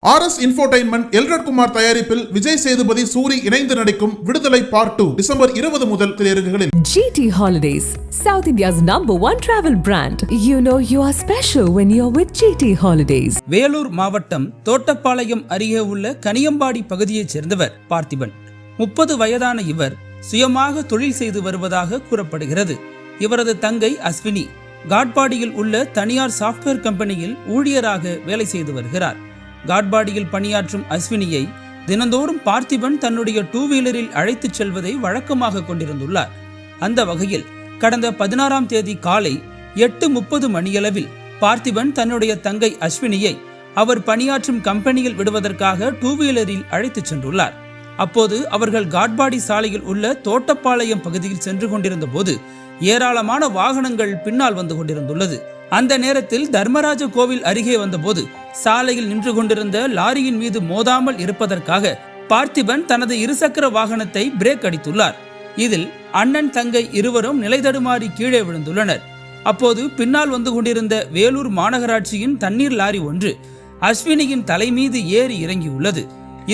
RS Infotainment Elred Kumar தயாரிப்பில் விஜய் சேதுபதி சூரி இணைந்து நடிக்கும் விடுதலை பார்ட் 2 டிசம்பர் 20 முதல் திரையரங்குகளில். GT Holidays, South India's #1 travel brand. You know you are special when you're with GT Holidays. Vellore மாவட்டம் தோட்டப்பாளையம் அருகே உள்ள கனியம்பாடி பகுதியைச் சேர்ந்தவர் பார்த்திபன். 30 வயதான இவர் சுயமாக தொழில் செய்து வருவதாக கூறப்படுகிறது. இவரது தங்கை அஸ்வினி காட்பாடியில் உள்ள தனியார் சாப்ட்வேர் கம்பெனியில் ஊழியராக வேலை செய்து வருகிறார். காட்பாடியில் பணியாற்றும் அஸ்வினியை தினந்தோறும் பார்த்திபன் தன்னுடைய 2 வீலரில் அழைத்துச் செல்வதை வழக்கமாக கொண்டிருந்துள்ளார். அந்த வகையில் கடந்த 16ஆம் தேதி காலை 8:30 மணியளவில் பார்த்திபன் தன்னுடைய தங்கை அஸ்வினியை அவர் பணியாற்றும் கம்பெனியில் விடுவதற்காக 2 வீலரில் அழைத்துச் சென்றுள்ளார். அப்போது அவர்கள் காட்பாடி சாலையில் உள்ள தோட்டப்பாளையம் பகுதியில் சென்று கொண்டிருந்த போது ஏராளமான வாகனங்கள் பின்னால் வந்து கொண்டிருந்துள்ளது. அந்த நேரத்தில் தர்மராஜ கோவில் அருகே வந்தபோது சாலையில் நின்று கொண்டிருந்த லாரியின் மீது மோதாமல் இருப்பதற்காக பார்த்திபன் தனது இருசக்கர வாகனத்தை பிரேக் அடித்துள்ளார். இதில் அண்ணன் தங்கை இருவரும் நிலை தடுமாறி கீழே விழுந்துள்ளனர். அப்போது பின்னால் வந்து கொண்டிருந்த வேலூர் மாநகராட்சியின் தண்ணீர் லாரி ஒன்று அஸ்வினியின் தலை மீது ஏறி இறங்கியுள்ளது.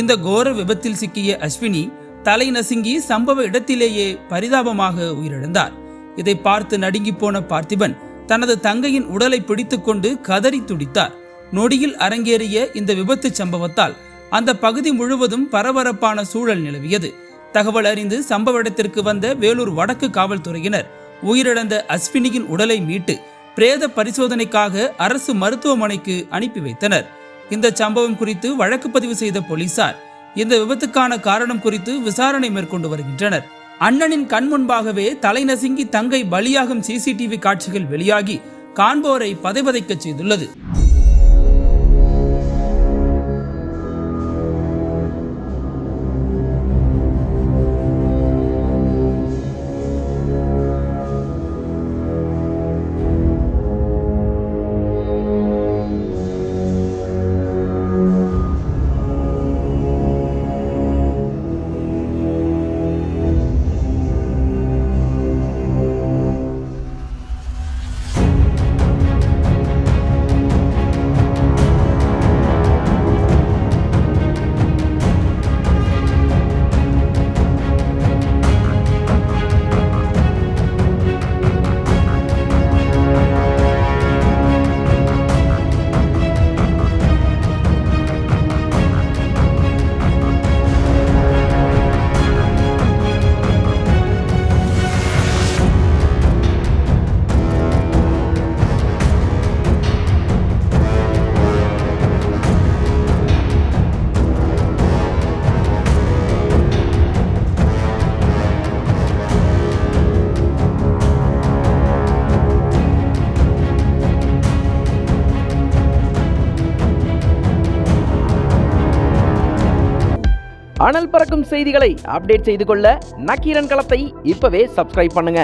இந்த கோர விபத்தில் சிக்கிய அஸ்வினி தலை நசுங்கி சம்பவ இடத்திலேயே பரிதாபமாக உயிரிழந்தார். இதை பார்த்து நடுங்கி போன பார்த்திபன் தனது தங்கையின் உடலை பிடித்துக்கொண்டு கதறி துடித்தார். நொடியில் அரங்கேறிய இந்த விபத்து சம்பவத்தால் அந்த பகுதி முழுவதும் பரபரப்பான சூழல் நிலவியது. தகவல் அறிந்து சம்பவ இடத்திற்கு வந்த வேலூர் வடக்கு காவல்துறையினர் உயிரிழந்த அஸ்வினியின் உடலை மீட்டு பிரேத பரிசோதனைக்காக அரசு மருத்துவமனைக்கு அனுப்பி வைத்தனர். இந்த சம்பவம் குறித்து வழக்கு பதிவு செய்த போலீசார் இந்த விபத்துக்கான காரணம் குறித்து விசாரணை மேற்கொண்டு வருகின்றனர். அண்ணனின் கண் முன்பாகவே தலை நசுங்கி தங்கை பலியாகும் CCTV காட்சிகள் வெளியாகி காண்போரை பதைபதைக்க செய்துள்ளது. அனல் பறக்கும் செய்திகளை அப்டேட் செய்து கொள்ள நக்கீரன் களத்தை இப்பவே சப்ஸ்கிரைப் பண்ணுங்க.